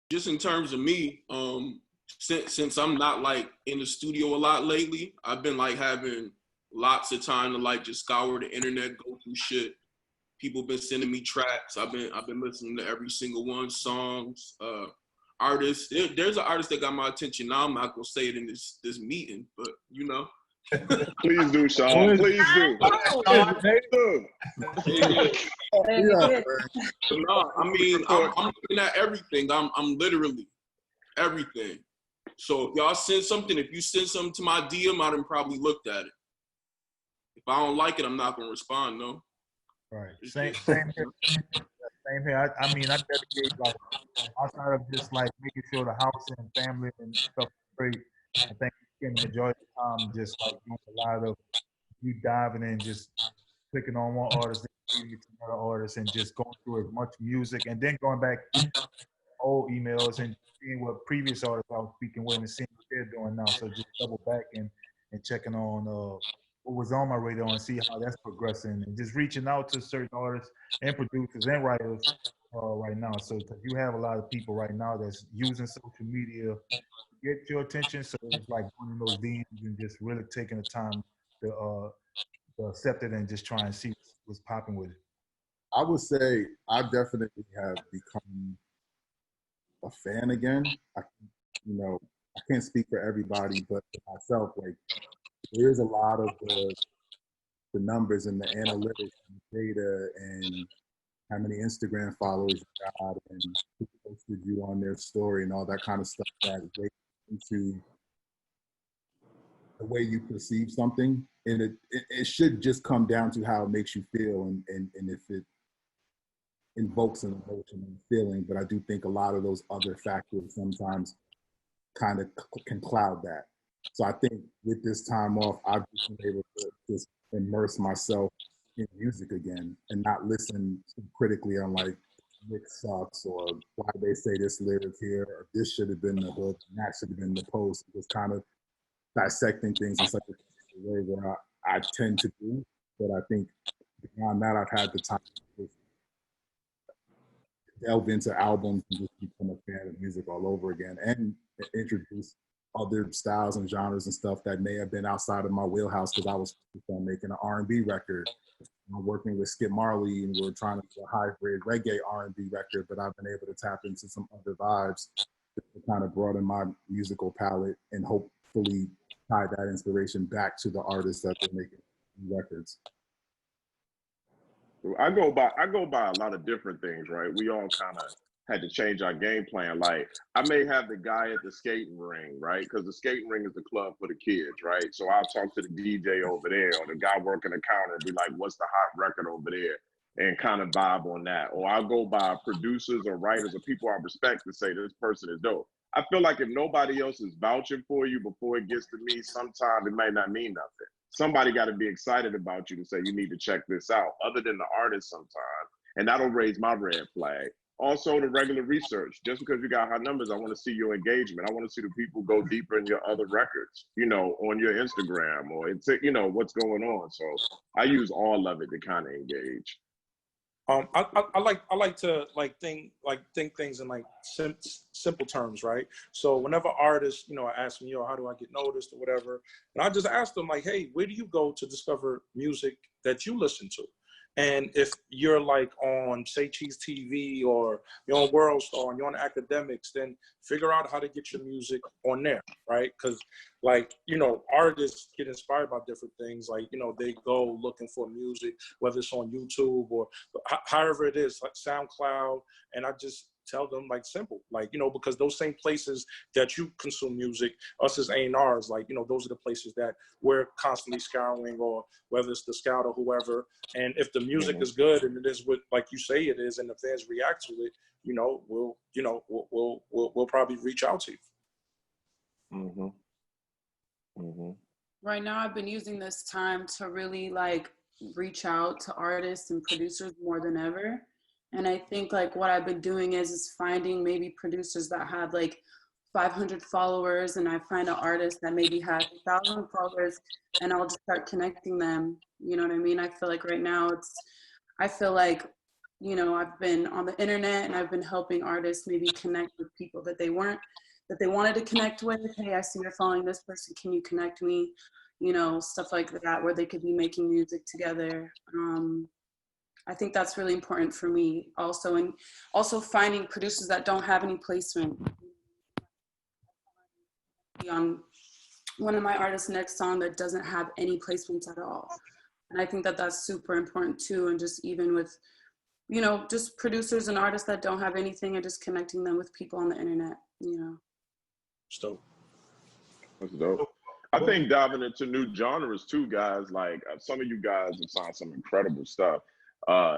just in terms of me, since I'm not like in the studio a lot lately, I've been like having lots of time to like just scour the internet, go through shit. People been sending me tracks. I've been listening to every single one, songs, artists. There's an artist that got my attention. Now I'm not gonna say it in this meeting, but you know. Please do, Shawn. Please do. Yeah. No, I mean, I'm looking at everything. I'm literally everything. So if y'all send something, if you send something to my DM, I done probably looked at it. If I don't like it, I'm not gonna respond. No. Right. Same here. Same here. I mean, I dedicate like outside of just like making sure the house and family and stuff is great. I think you can enjoy the time just like doing a lot of you diving in, just clicking on one artist, then reading to another artist, and just going through as much music, and then going back old emails and seeing what previous artists I was speaking with and seeing what they're doing now. So just double back and checking on what was on my radar and see how that's progressing, and just reaching out to certain artists and producers and writers right now. So you have a lot of people right now that's using social media to get your attention. So it's like going in those DMs and just really taking the time to accept it and just try and see what's popping with it. I would say I definitely have become a fan again. I can't speak for everybody, but for myself, like, there's a lot of the numbers and the analytics and the data and how many Instagram followers you got and who posted you on their story and all that kind of stuff that weighs into the way you perceive something. And it should just come down to how it makes you feel and if it invokes an emotion and feeling. But I do think a lot of those other factors sometimes kind of can cloud that. So I think with this time off, I've just been able to just immerse myself in music again and not listen critically on like Nick sucks or why they say this lyric here or this should have been the hook and that should have been the post. Just kind of dissecting things in such a way where I tend to do. But I think beyond that, I've had the time to delve into albums and just become a fan of music all over again and introduce other styles and genres and stuff that may have been outside of my wheelhouse because I was making an R&B record. I'm working with Skip Marley and we're trying to do a hybrid reggae R&B record, but I've been able to tap into some other vibes to kind of broaden my musical palette and hopefully tie that inspiration back to the artists that they're making records. I go by a lot of different things, right? We all kind of had to change our game plan. Like, I may have the guy at the skating ring, right? Because the skating ring is the club for the kids, right? So I'll talk to the DJ over there or the guy working the counter and be like, what's the hot record over there? And kind of vibe on that. Or I'll go by producers or writers or people I respect to say this person is dope. I feel like if nobody else is vouching for you before it gets to me, sometimes it might not mean nothing. Somebody got to be excited about you to say you need to check this out, other than the artist sometimes. And that'll raise my red flag. Also, the regular research. Just because you got high numbers, I want to see your engagement. I want to see the people go deeper in your other records, on your Instagram or it's, what's going on. So I use all of it to kind of engage. I like to think things in like simple terms, right? So whenever artists, ask me, how do I get noticed or whatever, and I just ask them like, hey, where do you go to discover music that you listen to? And if you're like on Say Cheese TV or you're on World Star and you're on Academics, then figure out how to get your music on there, right? Because artists get inspired by different things. Like, they go looking for music, whether it's on YouTube or however it is, like SoundCloud. And I just tell them like simple, like, because those same places that you consume music, us as A&Rs, like, those are the places that we're constantly scouring, or whether it's the Scout or whoever. And if the music is good and it is what, like you say it is, and the fans react to it, we'll probably reach out to you. Right now, I've been using this time to really like reach out to artists and producers more than ever. And I think like what I've been doing is finding maybe producers that have like 500 followers, and I find an artist that maybe has 1,000 followers, and I'll just start connecting them. You know what I mean? I feel like right now I feel like you know, I've been on the internet and I've been helping artists maybe connect with people that they wanted to connect with. Hey, I see you're following this person. Can you connect me? You know, stuff like that, where they could be making music together. I think that's really important for me also. And also finding producers that don't have any placement. On one of my artists' next song that doesn't have any placements at all. And I think that that's super important too. And just even with, you know, just producers and artists that don't have anything and just connecting them with people on the internet, you know. It's dope. That's dope. I think diving into new genres too, guys, like some of you guys have signed some incredible stuff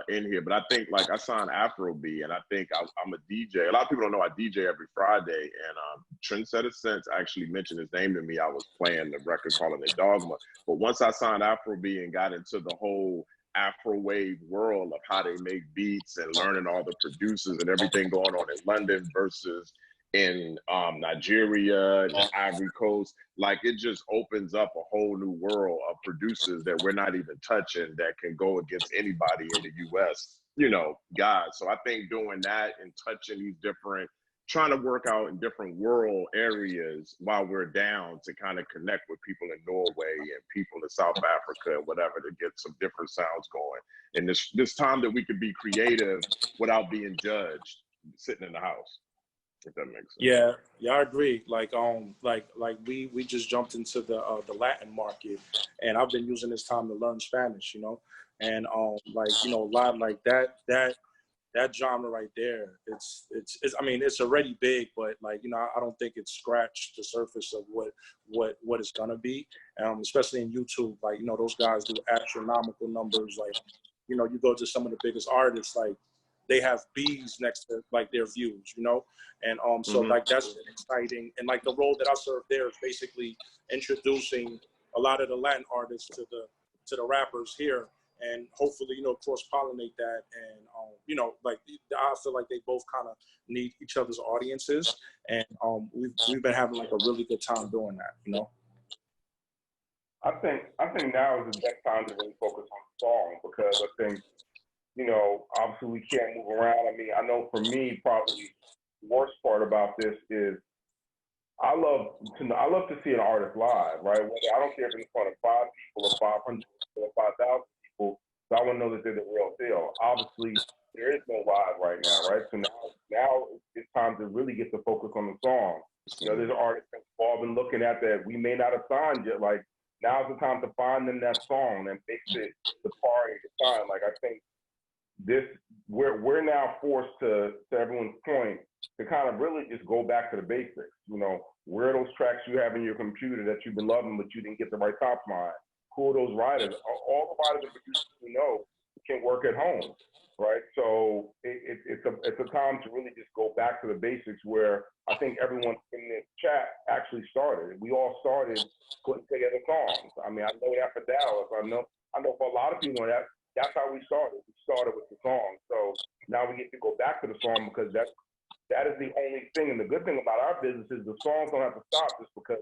in here, but I think like I signed Afrobeat, and I think I'm a DJ. A lot of people don't know I DJ every Friday, and Trendsetter Sense actually mentioned his name to me. I was playing the record calling it Dogma, but once I signed Afrobeat and got into the whole Afro-wave world of how they make beats and learning all the producers and everything going on in London versus in Nigeria and Ivory Coast, like it just opens up a whole new world of producers that we're not even touching that can go against anybody in the US, you know, guys. So I think doing that and touching these different, trying to work out in different world areas while we're down to kind of connect with people in Norway and people in South Africa and whatever to get some different sounds going. And this time that we could be creative without being judged sitting in the house. If that makes sense. Yeah, I agree. Like we just jumped into the Latin market, and I've been using this time to learn Spanish, you know, and like, you know, a lot like that genre right there. It's I mean, it's already big, but like, you know, I don't think it's scratched the surface of what it's gonna be. Especially in YouTube, like, you know, those guys do astronomical numbers. Like, you know, you go to some of the biggest artists, like, they have B's next to like their views, you know? And so like that's exciting. And like the role that I serve there is basically introducing a lot of the Latin artists to the rappers here, and hopefully, you know, cross-pollinate that. And, you know, like I feel like they both kind of need each other's audiences. And we've been having like a really good time doing that, you know? I think now is the best time to really focus on song, because I think, you know, obviously we can't move around. I mean, I know for me, probably the worst part about this is I love to see an artist live, right? Whether, I don't care if it's in front of 5 people or 500 or 5,000 people, so I want to know that they're the real deal. Obviously, there is no live right now, right? So now it's time to really get to focus on the song. You know, there's artists that we've all been looking at that we may not have signed yet. Like, now's the time to find them that song that makes it the party to sign. Like, I think we're now forced to everyone's point to kind of really just go back to the basics. You know, where are those tracks you have in your computer that you've been loving but you didn't get the right top line? Who are those writers? All the writers and producers we know can work at home, right? So it's a time to really just go back to the basics, where I think everyone in this chat actually started. We all started putting together songs. I mean, I know that for Dallas. I know for a lot of people that's how we started. We started with the song. So now we get to go back to the song, because that is the only thing. And the good thing about our business is the songs don't have to stop just because